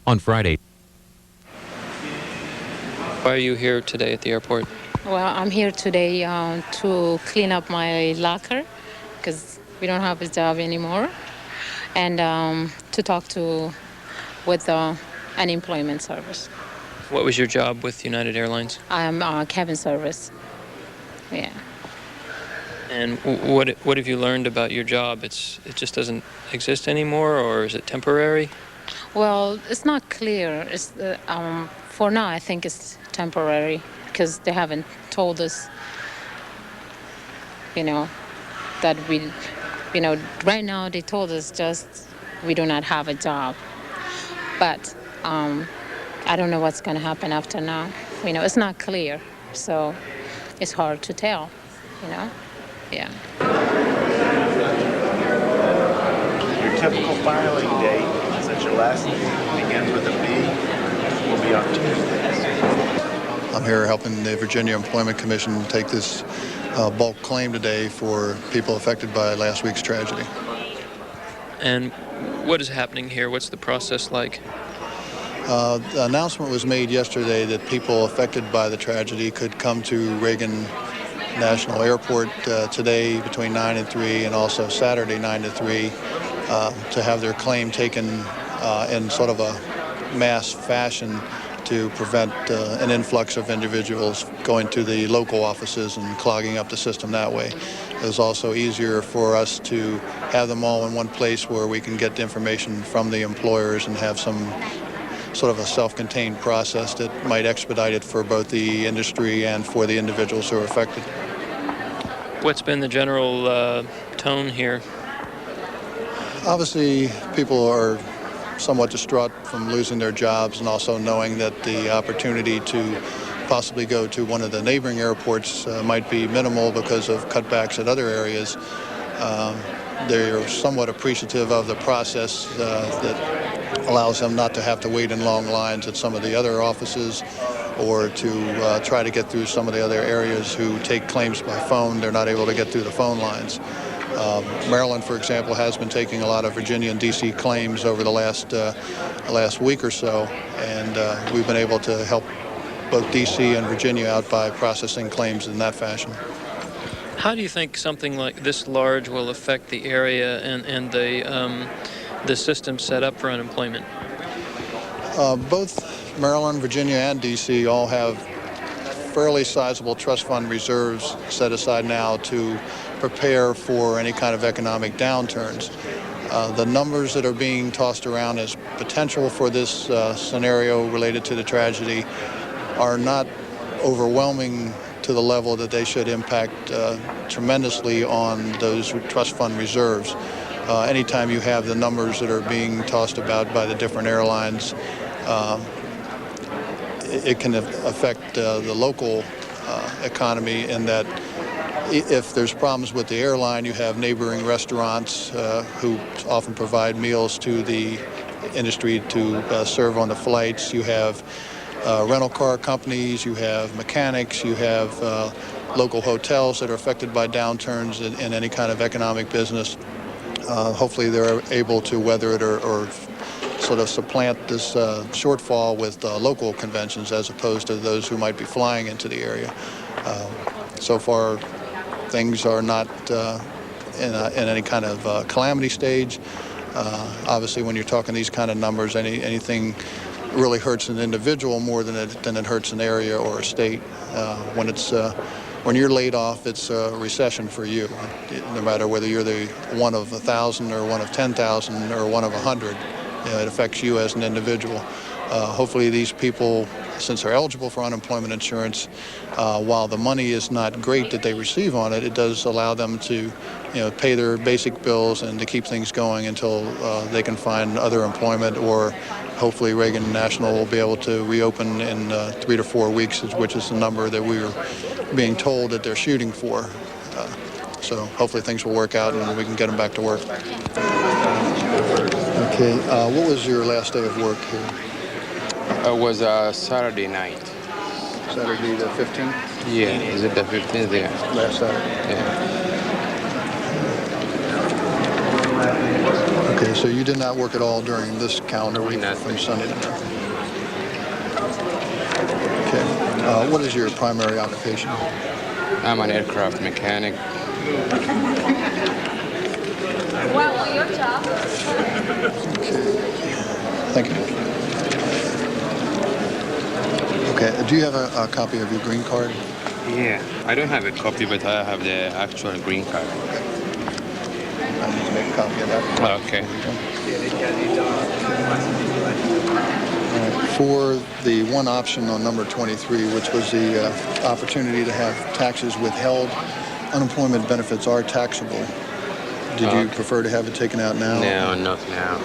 On Friday. Why are you here today at the airport? Well, I'm here today to clean up my locker because we don't have a job anymore, and to talk with the unemployment service. What was your job with United Airlines? I'm cabin service. Yeah. And what have you learned about your job? It just doesn't exist anymore, or is it temporary? Well, it's not clear. It's for now, I think it's temporary because they haven't told us, that we, right now they told us just we do not have a job. But I don't know what's going to happen after now. It's not clear, so it's hard to tell, Yeah. Your typical filing date, since your last name begins with a B, will be on Tuesdays. I'm here helping the Virginia Employment Commission take this bulk claim today for people affected by last week's tragedy. And what is happening here? What's the process like? The announcement was made yesterday that people affected by the tragedy could come to Reagan National Airport today between 9 and 3 and also Saturday 9 to 3 to have their claim taken in sort of a mass fashion to prevent an influx of individuals going to the local offices and clogging up the system that way. It was also easier for us to have them all in one place where we can get the information from the employers and have some sort of a self-contained process that might expedite it for both the industry and for the individuals who are affected. What's been the general tone here? Obviously, people are somewhat distraught from losing their jobs and also knowing that the opportunity to possibly go to one of the neighboring airports might be minimal because of cutbacks at other areas. They're somewhat appreciative of the process that allows them not to have to wait in long lines at some of the other offices or to try to get through some of the other areas who take claims by phone. They're not able to get through the phone lines. Maryland, for example, has been taking a lot of Virginia and D.C. claims over the last week or so, and we've been able to help both D.C. and Virginia out by processing claims in that fashion. How do you think something like this large will affect the area and the system set up for unemployment? Both Maryland, Virginia, and D.C. all have fairly sizable trust fund reserves set aside now to prepare for any kind of economic downturns. The numbers that are being tossed around as potential for this scenario related to the tragedy are not overwhelming to the level that they should impact tremendously on those trust fund reserves. Anytime you have the numbers that are being tossed about by the different airlines, it can affect the local economy in that if there's problems with the airline, you have neighboring restaurants who often provide meals to the industry to serve on the flights. You have rental car companies, you have mechanics, you have local hotels that are affected by downturns in any kind of economic business. Hopefully they're able to weather it or sort of supplant this shortfall with local conventions as opposed to those who might be flying into the area. So far, things are not in any kind of calamity stage. Obviously, when you're talking these kind of numbers, anything really hurts an individual more than it hurts an area or a state. When you're laid off, it's a recession for you, no matter whether you're the one of 1,000 or one of 10,000 or one of 100. It affects you as an individual. Hopefully these people, since they're eligible for unemployment insurance, while the money is not great that they receive on it, it does allow them to pay their basic bills and to keep things going until they can find other employment, or hopefully Reagan National will be able to reopen in 3 to 4 weeks, which is the number that we were being told that they're shooting for. So hopefully things will work out and we can get them back to work. Okay, what was your last day of work here? It was Saturday night. Saturday the 15th? Yeah, is it the 15th? Yeah. Last Saturday. Yeah. Okay, So you did not work at all during this calendar week from Sunday to Monday? Okay. What is your primary occupation? I'm an aircraft mechanic. Well, your job. Okay. Thank you. Okay. Do you have a copy of your green card? Yeah, I don't have a copy, but I have the actual green card. I need to make a copy of that. Okay. All right. For the one option on number 23, which was the opportunity to have taxes withheld, unemployment benefits are taxable. Did you prefer to have it taken out now? No, not now.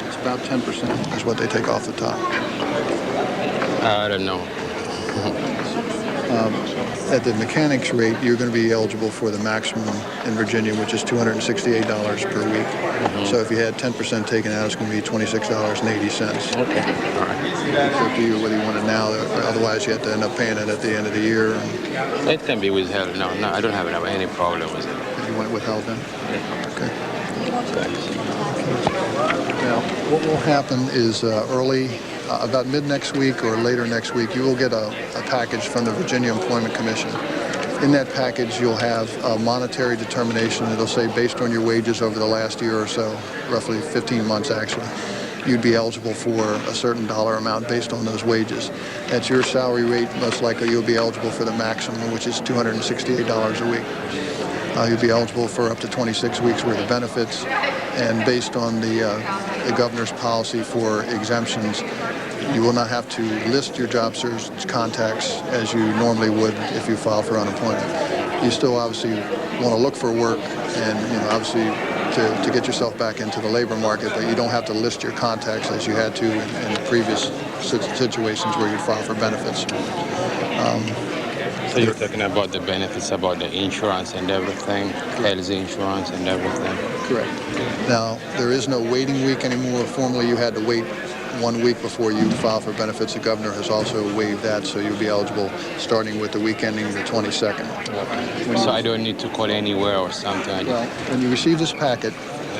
It's about 10% is what they take off the top. I don't know. At the mechanics rate, you're going to be eligible for the maximum in Virginia, which is $268 per week. So if you had 10% taken out, it's going to be $26.80. Okay. All right. It's up to you whether you want it now. Otherwise, you have to end up paying it at the end of the year. It can be withheld. No, I don't have any problem with it. You want it withheld then? Okay. Thanks. Now, what will happen is about mid next week or later next week, you will get a package from the Virginia Employment Commission. In that package, you'll have a monetary determination. It'll say based on your wages over the last year or so, roughly 15 months actually, you'd be eligible for a certain dollar amount based on those wages. At your salary rate, most likely you'll be eligible for the maximum, which is $268 a week. You'll be eligible for up to 26 weeks worth of benefits, and based on the governor's policy for exemptions, you will not have to list your job search contacts as you normally would if you file for unemployment. You still obviously want to look for work and, obviously to get yourself back into the labor market, but you don't have to list your contacts as you had to in previous situations where you'd file for benefits. So you're talking about the benefits, about the insurance and everything, health insurance and everything? Correct. Now, there is no waiting week anymore. Formerly, you had to wait 1 week before you file for benefits. The governor has also waived that, so you'll be eligible starting with the week ending the 22nd. So I don't need to call anywhere or something? Well, when you receive this packet,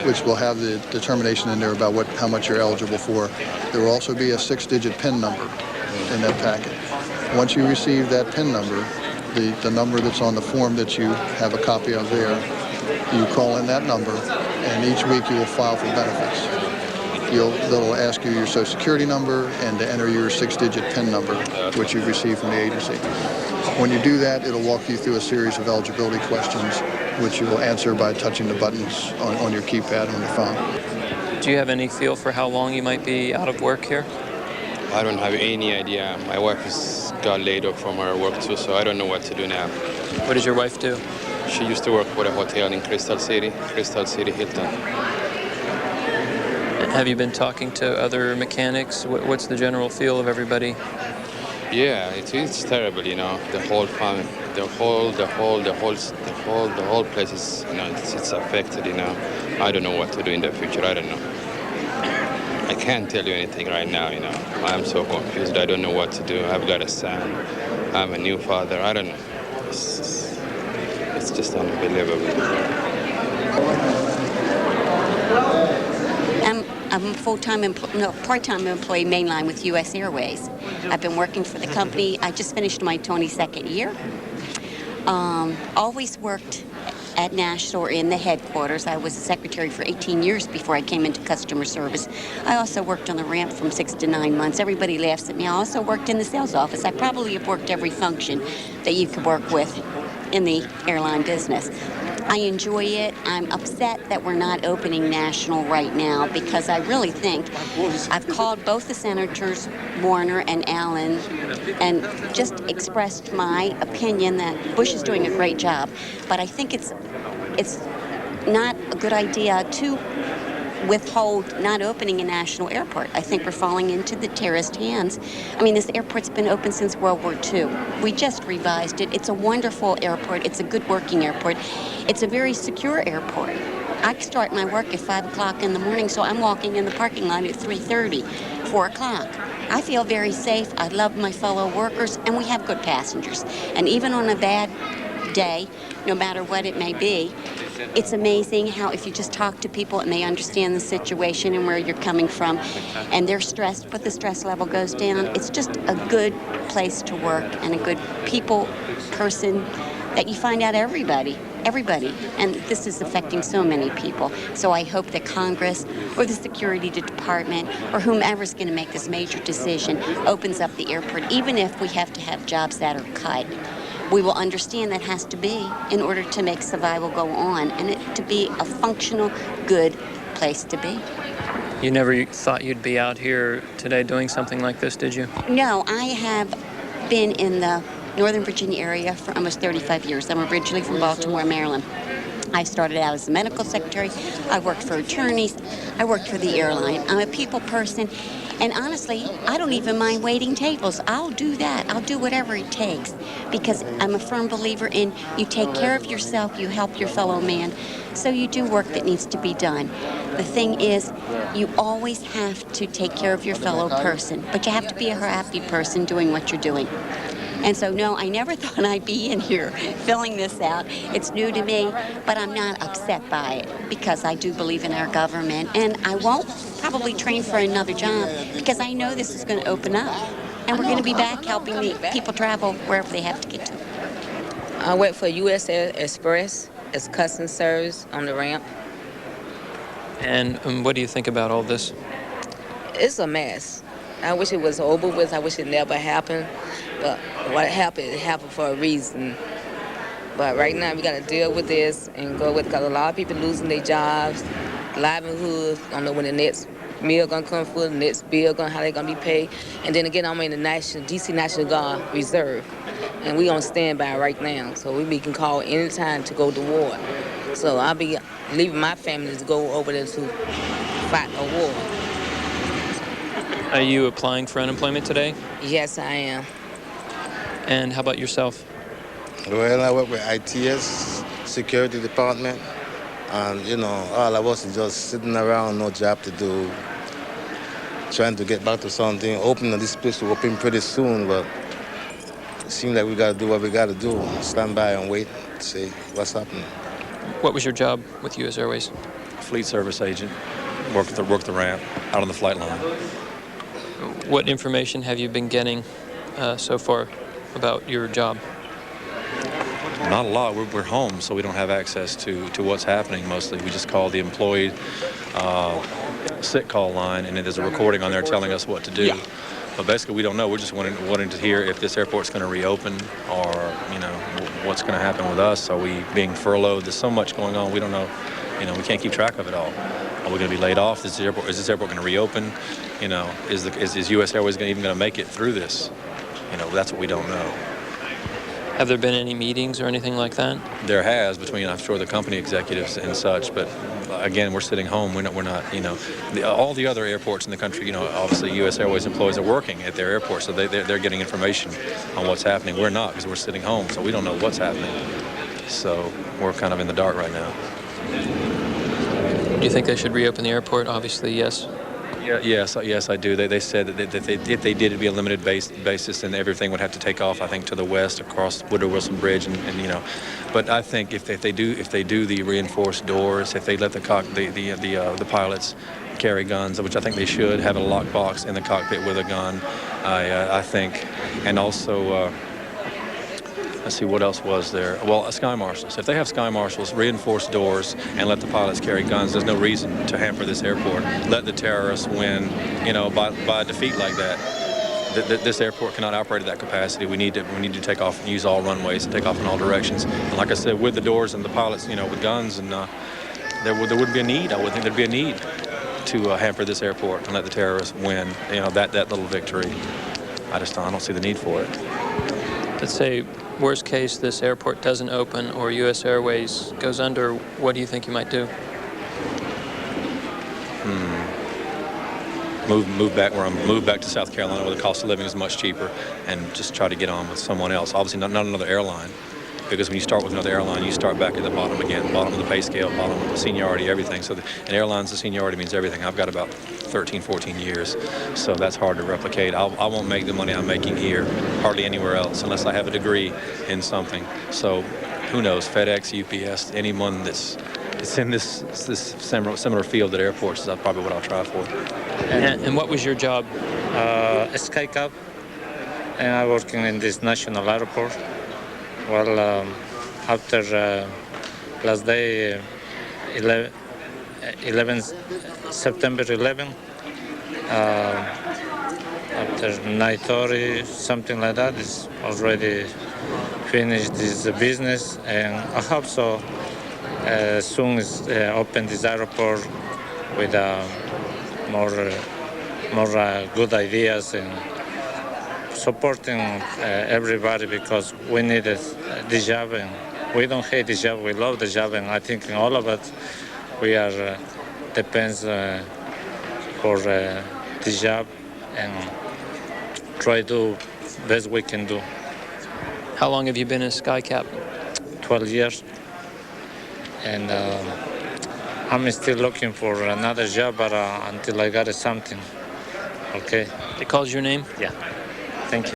which will have the determination in there about how much you're eligible for, there will also be a 6-digit PIN number in that packet. Once you receive that PIN number, the number that's on the form that you have a copy of there, you call in that number, and each week you will file for benefits. They'll ask you your Social Security number and to enter your 6-digit PIN number, which you've received from the agency. When you do that, it'll walk you through a series of eligibility questions, which you will answer by touching the buttons on your keypad on your phone. Do you have any feel for how long you might be out of work here? I don't have any idea. My wife got laid off from her work too, so I don't know what to do now. What does your wife do? She used to work for a hotel in Crystal City Hilton. Have you been talking to other mechanics? What's the general feel of everybody? Yeah, it's terrible, the whole family, the whole place is, it's affected, I don't know what to do in the future. I don't know. I can't tell you anything right now, I'm so confused. I don't know what to do. I've got a son. I'm a new father. I don't know. It's just unbelievable. I'm a part-time employee mainline with U.S. Airways. I've been working for the company. I just finished my 22nd year. Always worked at National or in the headquarters. I was a secretary for 18 years before I came into customer service. I also worked on the ramp from 6 to 9 months. Everybody laughs at me. I also worked in the sales office. I probably have worked every function that you could work with in the airline business. I enjoy it. I'm upset that we're not opening National right now because I really think I've called both the senators, Warner and Allen, and just expressed my opinion that Bush is doing a great job. But I think it's not a good idea to withhold not opening a national airport. I think we're falling into the terrorist hands. I mean, this airport's been open since World War II. We just revised it. It's a wonderful airport. It's a good working airport. It's a very secure airport. I start my work at 5 o'clock in the morning, so I'm walking in the parking lot at 3:30, 4 o'clock. I feel very safe. I love my fellow workers, and we have good passengers. And even on a bad day, no matter what it may be, it's amazing how if you just talk to people and they understand the situation and where you're coming from, and they're stressed, but the stress level goes down, it's just a good place to work and a good person that you find out everybody. And this is affecting so many people. So I hope that Congress or the security department or whomever's going to make this major decision opens up the airport, even if we have to have jobs that are cut. We will understand that has to be in order to make survival go on and it to be a functional, good place to be. You never thought you'd be out here today doing something like this, did you? No, I have been in the Northern Virginia area for almost 35 years. I'm originally from Baltimore, Maryland. I started out as a medical secretary. I worked for attorneys. I worked for the airline. I'm a people person. And honestly, I don't even mind waiting tables. I'll do that. I'll do whatever it takes because I'm a firm believer in you take care of yourself, you help your fellow man. So you do work that needs to be done. The thing is, you always have to take care of your fellow person, but you have to be a happy person doing what you're doing. And so, no, I never thought I'd be in here filling this out. It's new to me, but I'm not upset by it because I do believe in our government. And I won't probably train for another job because I know this is going to open up. And we're going to be back helping people travel wherever they have to get to. I work for U.S. Express as customer service on the ramp. And what do you think about all this? It's a mess. I wish it was over with. I wish it never happened. But what happened, it happened for a reason. But right now, we got to deal with this and go with it because a lot of people losing their jobs, livelihoods. Don't know when the next meal going to come for, the next bill, how they going to be paid. And then again, I'm in the DC National Guard Reserve. And we on standby right now. So we can call anytime to go to war. So I'll be leaving my family to go over there to fight a war. Are you applying for unemployment today? Yes, I am. And how about yourself? Well, I work with ITS, security department. And, all of us is just sitting around, no job to do, trying to get back to something. Opening this place to open pretty soon, but it seems like we got to do what we got to do. Stand by and wait to see what's happening. What was your job with U.S. Airways? Fleet service agent. Worked the ramp, out on the flight line. What information have you been getting so far about your job? Not a lot. We're home, so we don't have access to what's happening mostly. We just call the employee sick call line, and there's a recording on there telling us what to do. Yeah. But basically, we don't know. We're just wanting to hear if this airport's going to reopen or, what's going to happen with us. Are we being furloughed? There's so much going on. We don't know. We can't keep track of it all. Are we going to be laid off? Is this airport going to reopen? Is U.S. Airways even going to make it through this? That's what we don't know. Have there been any meetings or anything like that? There has between, I'm sure, the company executives and such. But again, we're sitting home. We're not. All the other airports in the country. Obviously, U.S. Airways employees are working at their airports, so they're getting information on what's happening. We're not because we're sitting home, so we don't know what's happening. So we're kind of in the dark right now. Do you think they should reopen the airport? Obviously, yes. Yes, I do. They said that if they did, it'd be a limited basis, and everything would have to take off. I think to the west across Woodrow Wilson Bridge, and. But I think if they do the reinforced doors, if they let the pilots carry guns, which I think they should, have a lockbox in the cockpit with a gun, I think, and also. Let's see, what else was there? Well, sky marshals. If they have sky marshals, reinforced doors, and let the pilots carry guns, there's no reason to hamper this airport. Let the terrorists win, by a defeat like that. This airport cannot operate at that capacity. We need to take off and use all runways and take off in all directions. And like I said, with the doors and the pilots, with guns, and there wouldn't be a need. I would think there'd be a need to hamper this airport and let the terrorists win. That little victory. I don't see the need for it. Let's say, worst case, this airport doesn't open or U.S. Airways goes under. What do you think you might do? Move back to South Carolina where the cost of living is much cheaper, and just try to get on with someone else. Obviously, not another airline, because when you start with another airline, you start back at the bottom again, bottom of the pay scale, bottom of the seniority, everything. So in airlines, the seniority means everything. I've got about 13, 14 years, so that's hard to replicate. I won't make the money I'm making here hardly anywhere else unless I have a degree in something. So who knows, FedEx, UPS, anyone that's in this similar field at airports is probably what I'll try for. And what was your job? SkyCap, and I'm working in this national airport. Well, after last day, September 11, after 9:30, something like that, is already finished this business, and I hope so. Soon as open this airport with more good ideas and supporting everybody, because we needed this job, and we don't hate the job, we love the job, and I think all of us, we are depends for the job and try to do best we can do. How long have you been a SkyCap? 12 years. And I'm still looking for another job, but until I got something. Okay. It calls your name? Yeah. Thank you.